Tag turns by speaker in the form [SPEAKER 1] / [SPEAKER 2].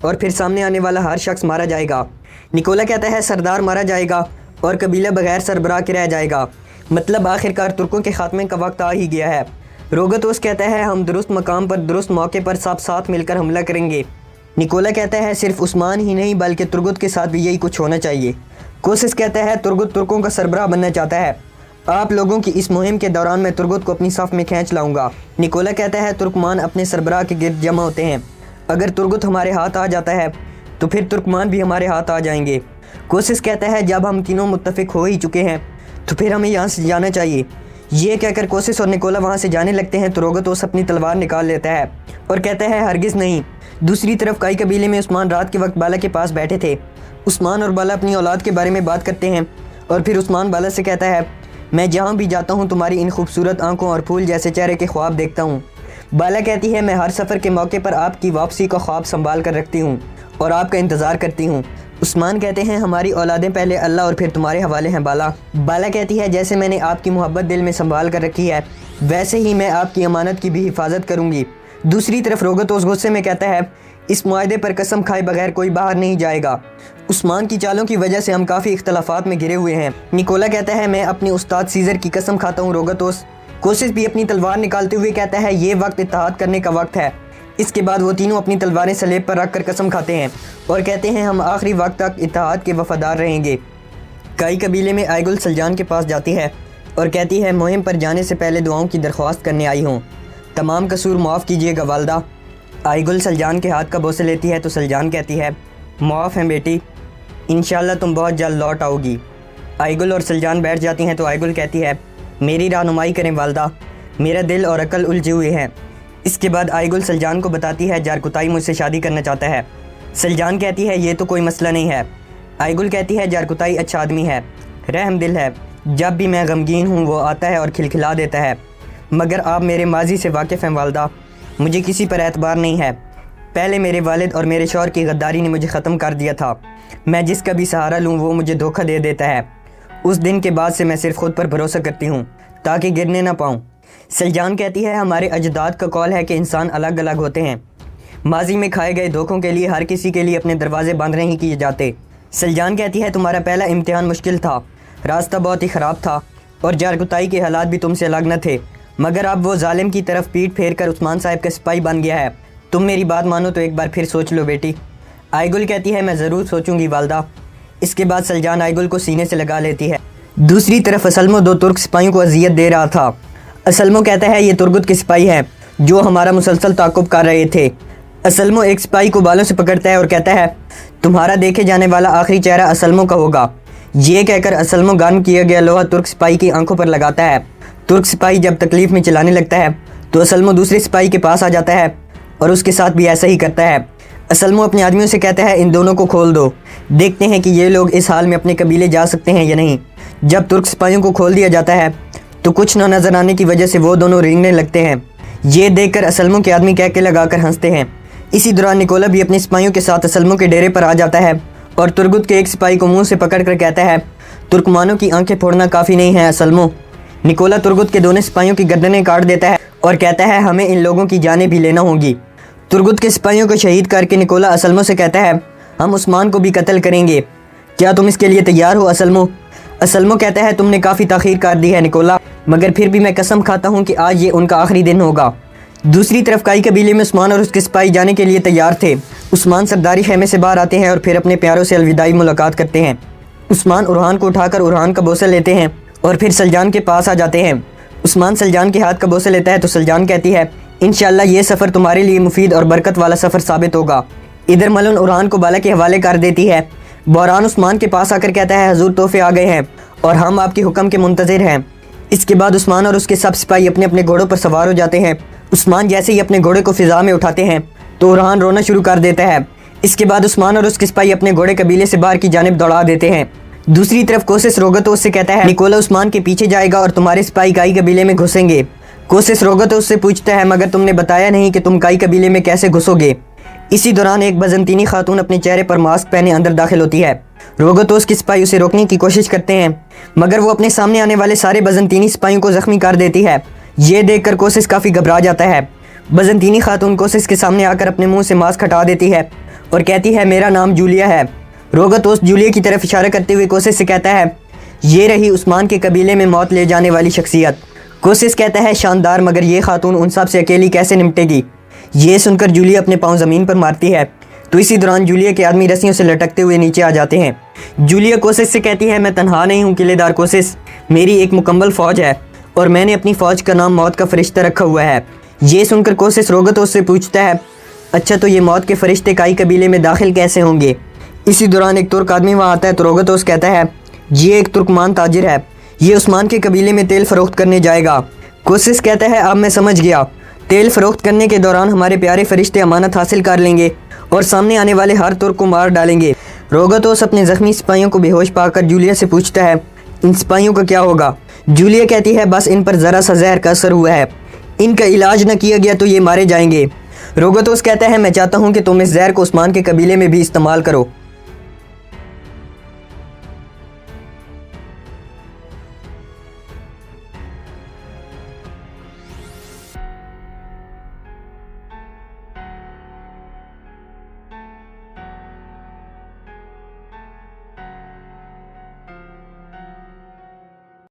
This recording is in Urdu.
[SPEAKER 1] اور پھر سامنے آنے والا ہر شخص مارا جائے گا۔ نکولا کہتا ہے سردار مارا جائے گا اور قبیلہ بغیر سربراہ کے رہ جائے گا، مطلب آخرکار ترکوں کے خاتمے کا وقت آ ہی گیا ہے۔ روگتوس کہتا ہے ہم درست مقام پر درست موقع پر سب ساتھ مل کر حملہ کریں گے۔ نکولا کہتا ہے صرف عثمان ہی نہیں بلکہ ترگت کے ساتھ بھی یہی کچھ ہونا چاہیے۔ کوسس کہتا ہے ترگت ترکوں کا سربراہ بننا چاہتا ہے، آپ لوگوں کی اس مہم کے دوران میں ترگت کو اپنی صف میں کھینچ لاؤں گا۔ نکولا کہتا ہے ترکمان اپنے سربراہ کے گرد جمع ہوتے ہیں، اگر ترگت ہمارے ہاتھ آ جاتا ہے تو پھر ترکمان بھی ہمارے ہاتھ آ جائیں گے۔ کوسس کہتا ہے جب ہم تینوں متفق ہو ہی چکے ہیں تو پھر ہمیں یہاں سے جانا چاہیے۔ یہ کہہ کر کوسس اور نکولا وہاں سے جانے لگتے ہیں تو روگتوس اپنی تلوار نکال لیتا ہے اور کہتا ہے ہرگز نہیں۔ دوسری طرف کائی قبیلے میں عثمان رات کے وقت بالا کے پاس بیٹھے تھے۔ عثمان اور بالا اپنی اولاد کے بارے میں بات کرتے ہیں اور پھر عثمان بالا سے کہتا ہے میں جہاں بھی جاتا ہوں تمہاری ان خوبصورت آنکھوں اور پھول جیسے چہرے کے خواب دیکھتا ہوں۔ بالا کہتی ہے میں ہر سفر کے موقع پر آپ کی واپسی کا خواب سنبھال کر رکھتی ہوں اور آپ کا انتظار کرتی ہوں۔ عثمان کہتے ہیں ہماری اولادیں پہلے اللہ اور پھر تمہارے حوالے ہیں بالا۔ بالا کہتی ہے جیسے میں نے آپ کی محبت دل میں سنبھال کر رکھی ہے ویسے ہی میں آپ کی امانت کی بھی حفاظت کروں گی۔ دوسری طرف روگتوس غصے میں کہتا ہے اس معاہدے پر قسم کھائے بغیر کوئی باہر نہیں جائے گا، عثمان کی چالوں کی وجہ سے ہم کافی اختلافات میں گھرے ہوئے ہیں۔ نکولا کہتا ہے میں اپنے استاد سیزر کی قسم کھاتا ہوں روگتوس۔ کوسس بھی اپنی تلوار نکالتے ہوئے کہتا ہے یہ وقت اتحاد کرنے کا وقت ہے۔ اس کے بعد وہ تینوں اپنی تلواریں سلیب پر رکھ کر قسم کھاتے ہیں اور کہتے ہیں ہم آخری وقت تک اتحاد کے وفادار رہیں گے۔ کائی قبیلے میں آئیگل سلجان کے پاس جاتی ہے اور کہتی ہے مہم پر جانے سے پہلے دعاؤں کی درخواست کرنے آئی ہوں، تمام قصور معاف کیجیے گا والدہ۔ آئیگل سلجان کے ہاتھ کا بوسہ لیتی ہے تو سلجان کہتی ہے معاف ہیں بیٹی، انشاءاللہ تم بہت جلد لوٹ آؤ گی۔ آئیگل اور سلجان بیٹھ جاتی ہیں تو آئیگل کہتی ہے میری رہنمائی کریں والدہ، میرا دل اور عقل الجھے ہوئے ہیں۔ اس کے بعد آئیگل سلجان کو بتاتی ہے جارکتائی مجھ سے شادی کرنا چاہتا ہے۔ سلجان کہتی ہے یہ تو کوئی مسئلہ نہیں ہے۔ آئیگل کہتی ہے جارکتائی اچھا آدمی ہے، رحم دل ہے، جب بھی میں غمگین ہوں وہ آتا ہے اور کھلکھلا دیتا ہے، مگر آپ میرے ماضی سے واقف ہیں والدہ، مجھے کسی پر اعتبار نہیں ہے۔ پہلے میرے والد اور میرے شوہر کی غداری نے مجھے ختم کر دیا تھا، میں جس کا بھی سہارا لوں وہ مجھے دھوکہ دے دیتا ہے۔ اس دن کے بعد سے میں صرف خود پر بھروسہ کرتی ہوں تاکہ گرنے نہ پاؤں۔ سلجان کہتی ہے ہمارے اجداد کا قول ہے کہ انسان الگ الگ ہوتے ہیں، ماضی میں کھائے گئے دھوکوں کے لیے ہر کسی کے لیے اپنے دروازے بند نہیں کیے جاتے۔ سلجان کہتی ہے تمہارا پہلا امتحان مشکل تھا، راستہ بہت ہی خراب تھا اور جارکتائی کے حالات بھی تم سے الگ نہ تھے، مگر اب وہ ظالم کی طرف پیٹ پھیر کر عثمان صاحب کا سپاہی بن گیا ہے، تم میری بات مانو تو ایک بار پھر سوچ لو بیٹی۔ آئیگل کہتی ہے میں ضرور سوچوں گی والدہ۔ اس کے بعد سلجان آئیگل کو سینے سے لگا لیتی ہے۔ دوسری طرف اسلمو دو ترک سپاہیوں کو اذیت دے رہا تھا۔ اسلمو کہتا ہے یہ ترگت کے سپاہی ہیں جو ہمارا مسلسل تعاقب کر رہے تھے۔ اسلمو ایک سپاہی کو بالوں سے پکڑتا ہے اور کہتا ہے تمہارا دیکھے جانے والا آخری چہرہ اسلمو کا ہوگا۔ یہ کہہ کر اسلمو گرم کیا گیا لوہا ترک سپاہی کی آنکھوں پر لگاتا ہے۔ ترک سپاہی جب تکلیف میں چلانے لگتا ہے تو اسلمو دوسرے سپاہی کے پاس آ جاتا ہے اور اس کے ساتھ بھی ایسا ہی کرتا ہے۔ اسلمو اپنے آدمیوں سے کہتا ہے ان دونوں کو کھول دو، دیکھتے ہیں کہ یہ لوگ اس حال میں اپنے قبیلے جا سکتے ہیں یا نہیں۔ جب ترک سپاہیوں کو کھول دیا جاتا ہے تو کچھ نہ نظر آنے کی وجہ سے وہ دونوں رینگنے لگتے ہیں۔ یہ دیکھ کر اسلمو کے آدمی کہہ کے لگا کر ہنستے ہیں۔ اسی دوران نکولا بھی اپنے سپاہیوں کے ساتھ اسلمو کے ڈیرے پر آ جاتا ہے اور ترگت کے ایک سپاہی کو منہ سے پکڑ کر کہتا ہے ترکمانوں کی آنکھیں پھوڑنا کافی نہیں ہے اسلمو۔ نکولا ترگت کے دونوں سپاہیوں کی گردنیں کاٹ دیتا ہے اور کہتا ہے ہمیں ان لوگوں کی جانیں بھی لینا ہوں گی۔ ترگت کے سپاہیوں کو شہید کر کے نکولا اسلمو سے کہتا ہے ہم عثمان کو بھی قتل کریں گے، کیا تم اس کے لیے تیار ہو اسلمو؟ اسلمو کہتا ہے تم نے کافی تاخیر کر دی ہے نکولا، مگر پھر بھی میں قسم کھاتا ہوں کہ آج یہ ان کا آخری دن ہوگا۔ دوسری طرف کائی قبیلے میں عثمان اور اس کے سپاہی جانے کے لیے تیار تھے۔ عثمان سرداری خیمے سے باہر آتے ہیں اور پھر اپنے پیاروں سے الوداعی ملاقات کرتے ہیں۔ عثمان اورحان کو اٹھا کر اورحان کا بوسہ لیتے ہیں اور پھر سلجان کے پاس آ جاتے ہیں۔ عثمان سلجان کے ہاتھ کا بوسہ لیتا ہے تو سلجان کہتی ہے انشاءاللہ یہ سفر تمہارے لیے مفید اور برکت والا سفر ثابت ہوگا۔ ادھر ملن اورحان کو بالا کے حوالے کر دیتی ہے۔ بوران عثمان کے پاس آ کر کہتا ہے حضور تحفے آ گئے ہیں اور ہم آپ کے حکم کے منتظر ہیں۔ اس کے بعد عثمان اور اس کے سب سپاہی اپنے اپنے گھوڑوں پر سوار ہو جاتے ہیں۔ عثمان جیسے ہی اپنے گھوڑے کو فضا میں اٹھاتے ہیں تو اورحان رونا شروع کر دیتا ہے۔ اس کے بعد عثمان اور اس کے سپاہی اپنے گھوڑے قبیلے سے باہر کی جانب دوڑا دیتے ہیں۔ دوسری طرف کوسس روگتوس سے کہتا ہے نکولا عثمان کے پیچھے جائے گا اور تمہارے سپاہی کائی قبیلے میں گھسیں گے۔ کوسس روگتوس سے پوچھتا ہے مگر تم نے بتایا نہیں کہ تم کائی قبیلے میں کیسے گھسو گے۔ اسی دوران ایک بزنطینی خاتون اپنے چہرے پر ماسک پہنے اندر داخل ہوتی ہے۔ روگتوس کے سپاہی اسے روکنے کی کوشش کرتے ہیں مگر وہ اپنے سامنے آنے والے سارے بزنطینی سپاہیوں کو زخمی کر دیتی ہے۔ یہ دیکھ کر کوسس کافی گھبرا جاتا ہے۔ بزنطینی خاتون کوسس کے سامنے آ کر اپنے منہ سے ماسک ہٹا دیتی ہے اور کہتی ہے میرا نام جولیا ہے۔ روگتوس جولیا کی طرف اشارہ کرتے ہوئے کوسس سے کہتا ہے یہ رہی عثمان کے قبیلے میں موت لے جانے والی شخصیت۔ کوسس کہتا ہے شاندار، مگر یہ خاتون ان سب سے اکیلی کیسے نمٹے گی؟ یہ سن کر جولیا اپنے پاؤں زمین پر مارتی ہے تو اسی دوران جولیا کے آدمی رسیوں سے لٹکتے ہوئے نیچے آ جاتے ہیں۔ جولیا کوسس سے کہتی ہے میں تنہا نہیں ہوں قلعے دار کوسس، میری ایک مکمل فوج ہے اور میں نے اپنی فوج کا نام موت کا فرشتہ رکھا ہوا ہے۔ یہ سن کر کوسس روگتوس سے پوچھتا ہے اچھا تو یہ موت کے فرشتے کائی قبیلے میں داخل کیسے ہوں گے؟ اسی دوران ایک ترک آدمی وہاں آتا ہے تو روگتوس کہتا ہے یہ ایک ترکمان تاجر ہے، یہ عثمان کے قبیلے میں تیل فروخت کرنے جائے گا۔ کوسس کہتا ہے اب میں سمجھ گیا، تیل فروخت کرنے کے دوران ہمارے پیارے فرشتے امانت حاصل کر لیں گے اور سامنے آنے والے ہر ترک کو مار ڈالیں گے۔ روگتوس اپنے زخمی سپاہیوں کو بے ہوش پا کر جولیا سے پوچھتا ہے ان سپاہیوں کا کیا ہوگا؟ جولیا کہتی ہے بس ان پر ذرا سا زہر کا اثر ہوا ہے، ان کا علاج نہ کیا گیا تو یہ مارے جائیں گے۔ روگتوس کہتا ہے میں چاہتا ہوں کہ تم اس زہر کو عثمان کے قبیلے میں بھی استعمال کرو۔